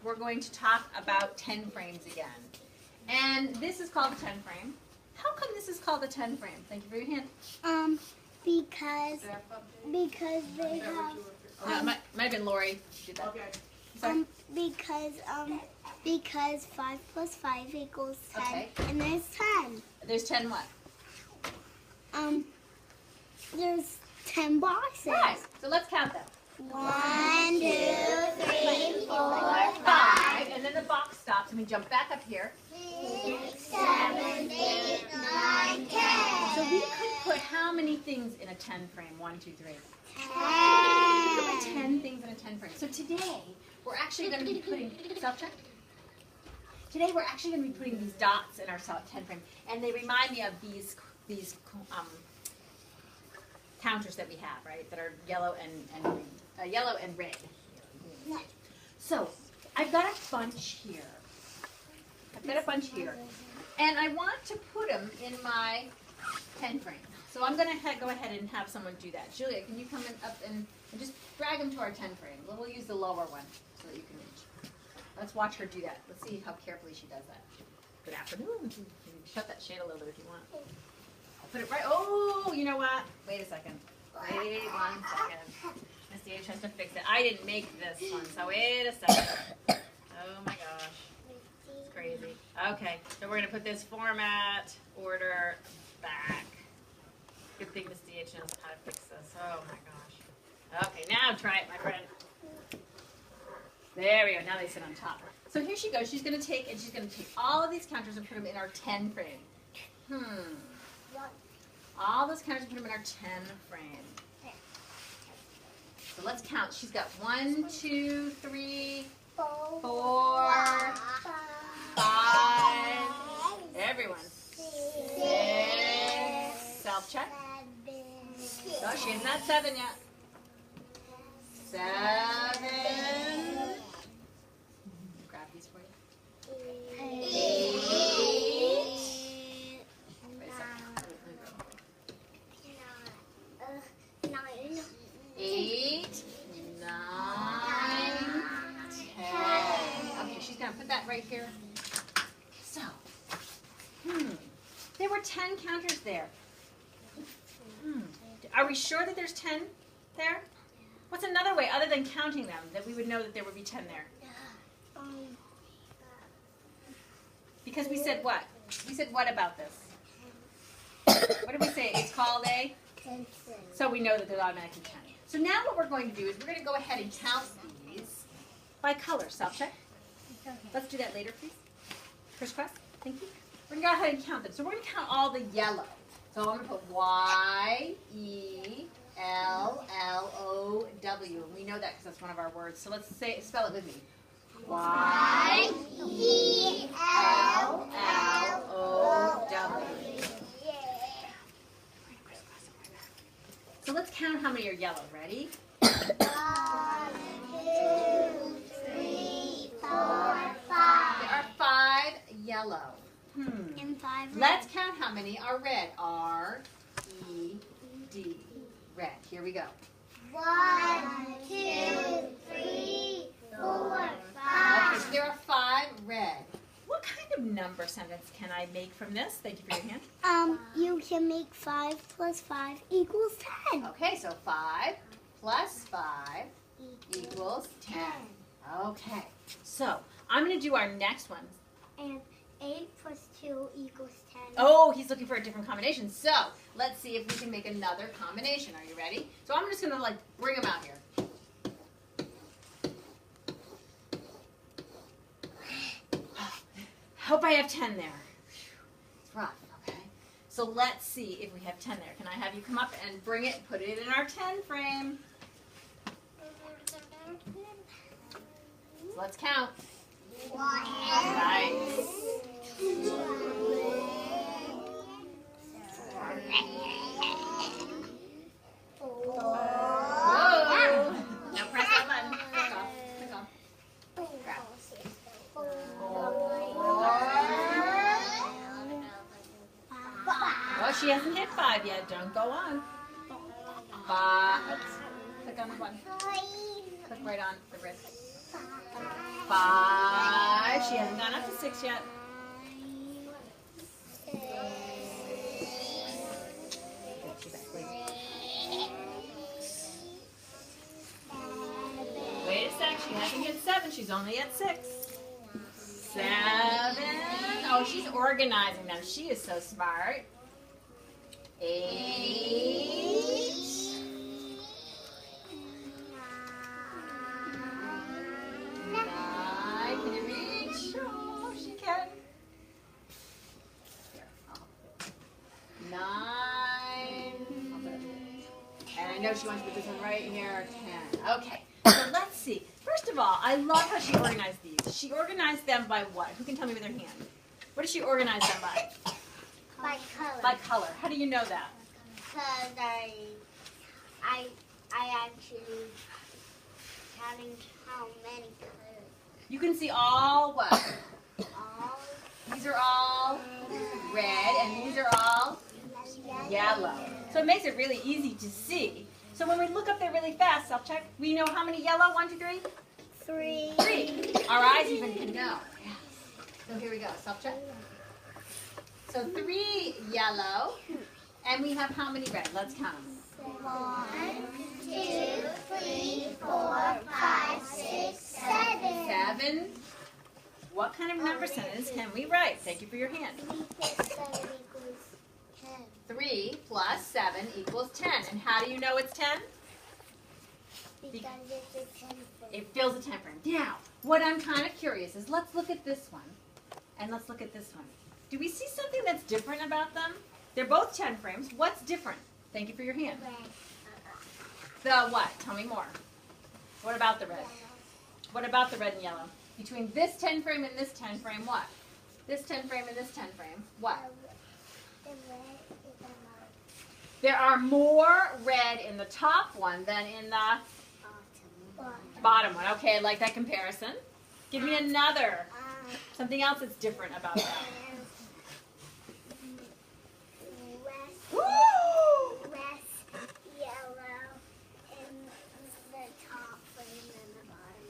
we're going to talk about 10 frames again. And this is called a 10 frame. How come this is called a 10 frame? Thank you for your hand. Because they have. No, it might have been Lori who did that. Okay. Sorry. Because 5 plus 5 equals 10, Okay. and there's 10. There's 10 what? There's 10 boxes. Right. So let's count them. 1, 2, 3, 4, 5. And then the box stops and we jump back up here. 6, 7, 8, 9, 10. So we could put how many things in a 10 frame? 1, 2, 3. 10. We could put 10 things in a 10 frame. So today we're actually going to be putting self-check. Today we're actually going to be putting these dots in our 10 frame, and they remind me of these counters that we have, right? That are yellow and red. So I've got a bunch here. And I want to put them in my 10 frame. So I'm going to go ahead and have someone do that. Julia, can you come up and just drag them to our 10 frame? We'll use the lower one so that you can reach. Let's watch her do that. Let's see how carefully she does that. Good afternoon. You can shut that shade a little bit if you want. I'll put it right. Oh, you know what? Wait a second. Wait 1 second. Miss DH has to fix it. I didn't make this one, so wait a second. Oh my gosh. It's crazy. Okay, so we're going to put this format order back. Good thing Miss DH knows how to fix this. Oh my gosh. Okay, now try it, my friend. There we go. Now they sit on top. So here she goes. She's going to take all of these counters and put them in our 10 frame. All those counters and put them in our 10 frame. So let's count. She's got 1, 2, 3, 4, 5. Everyone. 6. Self-check. Oh, she isn't at 7 yet. 7. Grab these for you. 8. Wait a second. 8, 9, 10. Okay, she's gonna put that right here. So, there were 10 counters there. Are we sure that there's 10 there? What's another way, other than counting them, that we would know that there would be 10 there? Because we said what? We said what about this? What did we say? It's called a? So we know that there's automatically 10. So now what we're going to do is we're going to go ahead and count these by color. Self-check. Let's do that later, please. Crisscross. Thank you. We're going to go ahead and count them. So we're going to count all the yellow. So I'm going to put Y-E-L-L-O-W. And we know that because that's one of our words. So let's spell it with me. Y-E-L-L-O-W. So let's count how many are yellow. Ready? 1, 2, 3, 4, 5. There are 5 yellow. And 5 red. Let's count how many are red. R-E-D. Red. Here we go. 1, 2, 3, 4, 5. Okay, so there are 5 red. What kind of number sentence can I make from this? Thank you for your hand. You can make 5 plus 5 equals 10. Okay, so 5 plus 5 equals 10. Okay, so I'm going to do our next one. And 8 plus 2 equals 10. Oh, he's looking for a different combination. So let's see if we can make another combination. Are you ready? So I'm just going to bring them out here. Hope I have 10 there. It's rough, okay? So let's see if we have 10 there. Can I have you come up and bring it, put it in our 10 frame? So let's count. 1, Nice. 2, 4. Whoa. Now press that button. Click off. Grab. 4. Oh, she hasn't hit 5 yet. Don't go on. 5. Click on the button. Click right on the wrist. 5. She hasn't gone up to 6 yet. Wait a sec, she hasn't hit 7. She's only at 6. 7. Oh, she's organizing them. She is so smart. 8. 9. Can you reach? Oh, she can. 9. And I know she wants to put this one right here. 10. Okay. So let's see. First of all, I love how she organized these. She organized them by what? Who can tell me with their hand? What does she organize them by? By color. By color. How do you know that? Because I actually counting how many colors. You can see all what? All These are all red and these are all yellow. So it makes it really easy to see. So when we look up there really fast, self-check, we know how many yellow? 1, 2, 3? 3. 3. Our eyes even can know. So here we go, self-check. So 3 yellow, and we have how many red? Let's count them. 1, 2, 3, 4, 5, 6, 7. 7. What kind of number sentence can we write? Thank you for your hand. 3 plus 7 equals 10. And how do you know it's 10? Because it's a 10 frame. It fills a 10 frame. Now, what I'm kind of curious is, let's look at this one, and let's look at this one. Do we see something that's different about them? They're both 10 frames. What's different? Thank you for your hand. The what? Tell me more. What about the red? What about the red and yellow? Between this 10 frame and this 10 frame, what? This 10 frame and this 10 frame, what? The red is There are more red in the top one than in the bottom one. Okay, I like that comparison. Give me another. Something else that's different about that. less yellow in the top frame than the bottom.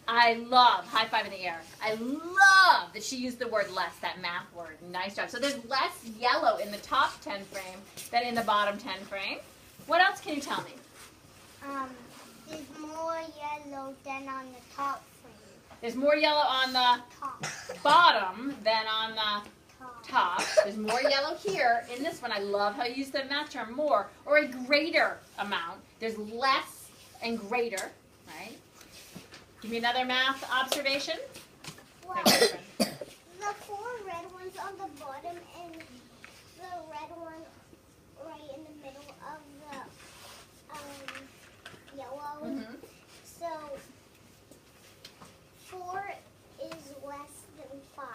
I love, high five in the air, I love that she used the word less, that math word. Nice job. So there's less yellow in the top 10 frame than in the bottom 10 frame. What else can you tell me? There's more yellow than on the top frame. There's more yellow on the Top. bottom than on the top. There's more yellow here. In this one, I love how you use the math term more, or a greater amount. There's less and greater, right? Give me another math observation. Well, Thank you, friend. the 4 red ones on the bottom and the red one right in the middle of the yellow. Mm-hmm. So 4 is less than 5.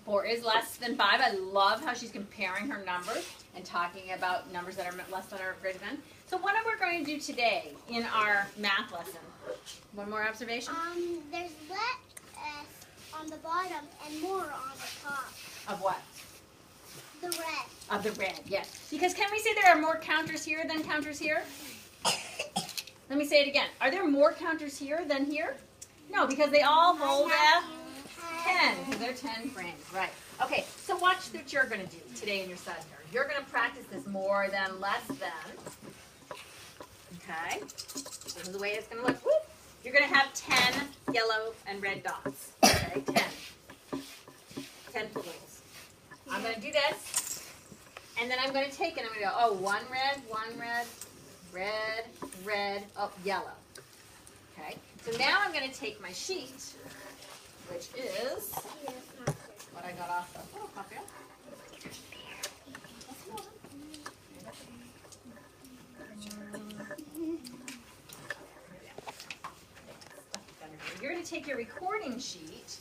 4 is less than 5. I love how she's comparing her numbers and talking about numbers that are less than or greater than. So what are we going to do today in our math lesson? One more observation? There's less on the bottom and more on the top. Of what? The red. Of the red, yes. Because can we say there are more counters here than counters here? Let me say it again. Are there more counters here than here? No, because they all hold a 10. Because they're 10 frames, right. Okay, so watch what you're going to do today in your study. You're going to practice this more than, less than. Okay? This is the way it's going to look. Whoop. You're going to have 10 yellow and red dots. Okay, 10. 10 balloons. I'm going to do this, and then I'm going to take it and I'm going to go, oh, one red, red, red, oh, yellow. Okay, so now I'm going to take my sheet, which is what I got off the photocopy. You're going to take your recording sheet,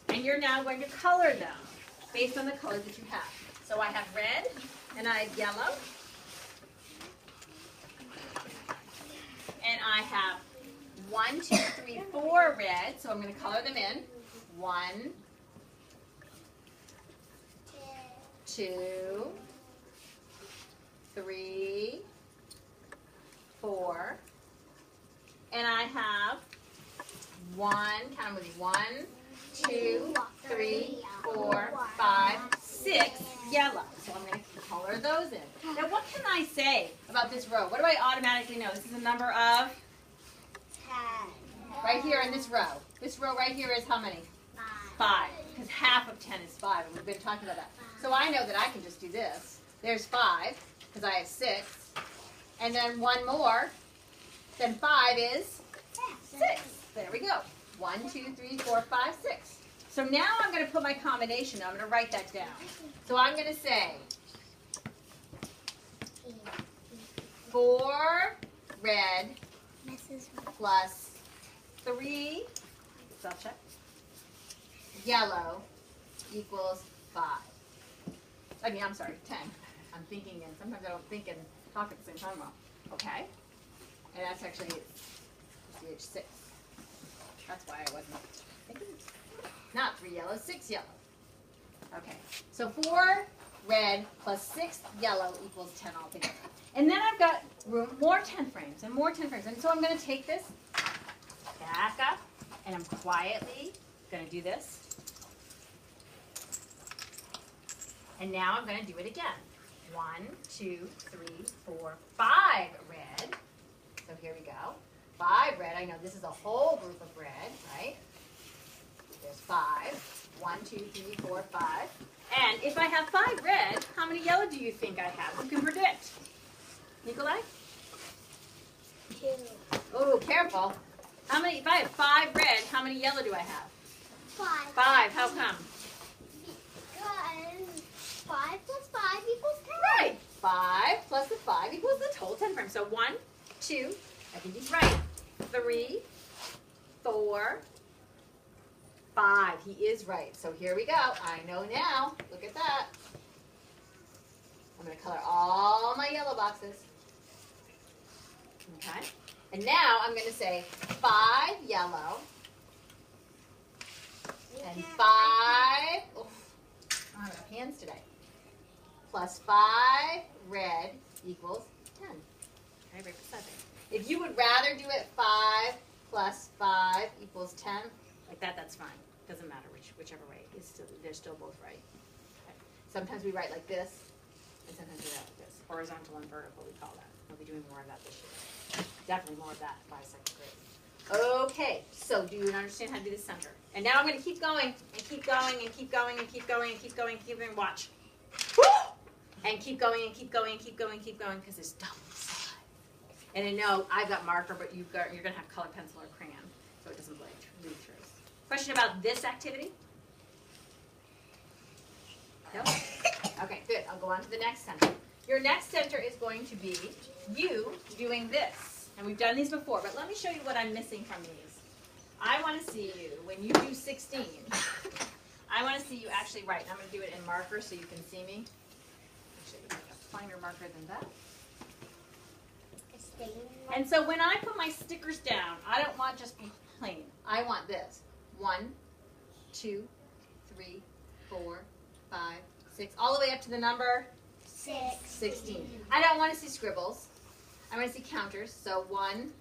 and you're now going to color them based on the colors that you have. So I have red, and I have yellow, and I have 1, 2, 3, 4 red, so I'm going to color them in. 1, 2, 3, 4, and I have count them with me, 1, 2, 3, 4, 5, 6 yellow. So I'm going to color those in. Now what can I say about this row? What do I automatically know? This is a number of? 10. Right here in this row. This row right here is how many? 5. Because half of 10 is 5, and we've been talking about that. So I know that I can just do this. There's 5, because I have 6. And then one more. Then 5 is 6. There we go. 1, 2, 3, 4, 5, 6. So now I'm going to put my combination. I'm going to write that down. So I'm going to say 4 red plus 3 self-check yellow equals 5. I mean, I'm sorry, 10. I'm thinking, and sometimes I don't think and talk at the same time well. Okay. And that's actually CH6. That's why I wasn't thinking. Not 3 yellow, 6 yellow. Okay. So 4 red plus 6 yellow equals 10 altogether. And then I've got room, more 10 frames and more 10 frames. And so I'm going to take this back up, and I'm quietly going to do this. And now I'm going to do it again. 1, 2, 3, 4, 5 red. So here we go. 5 red. I know this is a whole group of red, right? There's 5. 1, 2, 3, 4, 5. And if I have 5 red, how many yellow do you think I have? Who can predict? Nikolai? 2. Oh, careful. How many? If I have 5 red, how many yellow do I have? 5. 5. How come? Because 5 plus 5 equals 10. Right. 5 plus the 5 equals the total 10 frames. So 1, 2, I think he's right. 3, 4, 5. He is right. So here we go. I know now. Look at that. I'm going to color all my yellow boxes. Okay. And now I'm going to say 5 yellow and 5. Oh, I don't have hands today. Plus 5 red equals 10. Okay, break this up. If you would rather do it 5 plus 5 equals 10, like that, that's fine. Doesn't matter whichever way. They're still both right. Okay. Sometimes we write like this, and sometimes we write like this. Horizontal and vertical, we call that. We'll be doing more of that this year. Definitely more of that by 2nd grade. Okay, so do you understand how to do the center? And now I'm going to keep going, and keep going, and keep going, and keep going, and keep going, and keep going. Watch. And keep going, and keep going, and keep going, and keep going, because there's double side. And I know I've got marker, but you're going to have colored pencil or crayon, so it doesn't bleed through. Question about this activity? No? Okay, good. I'll go on to the next center. Your next center is going to be you doing this. And we've done these before, but let me show you what I'm missing from these. I want to see you, when you do 16, I want to see you actually write. And I'm going to do it in marker so you can see me. Actually, make a finer marker than that. And so when I put my stickers down, I don't want just plain. I want this. 1, 2, 3, 4, 5, 6, all the way up to the number 16. I don't want to see scribbles. I want to see counters. So 1,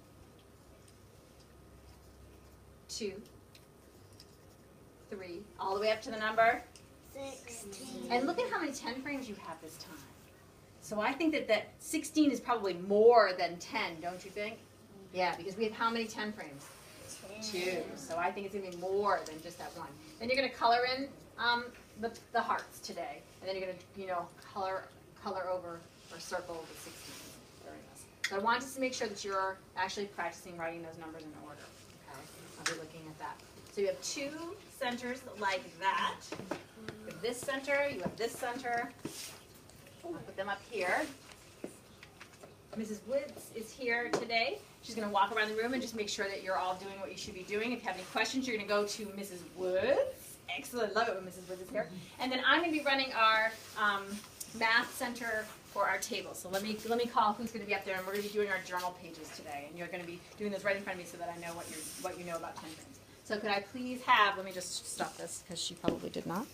2, 3, all the way up to the number 16. And look at how many 10 frames you have this time. So I think that 16 is probably more than 10, don't you think? Yeah, because we have how many 10 frames? 2. So I think it's going to be more than just that one. Then you're going to color in the hearts today. And then you're going to, color over or circle the 16 during this. So I want us to make sure that you're actually practicing writing those numbers in order. Okay? I'll be looking at that. So you have 2 centers like that. You have this center. You have this center. I'll put them up here. Mrs. Woods is here today. She's going to walk around the room and just make sure that you're all doing what you should be doing. If you have any questions, you're going to go to Mrs. Woods. Excellent. Love it when Mrs. Woods is here. And then I'm going to be running our math center for our table. So let me call who's going to be up there, and we're going to be doing our journal pages today. And you're going to be doing those right in front of me so that I know what you know about 10 things. So could I please have, let me just stop this because she probably did not.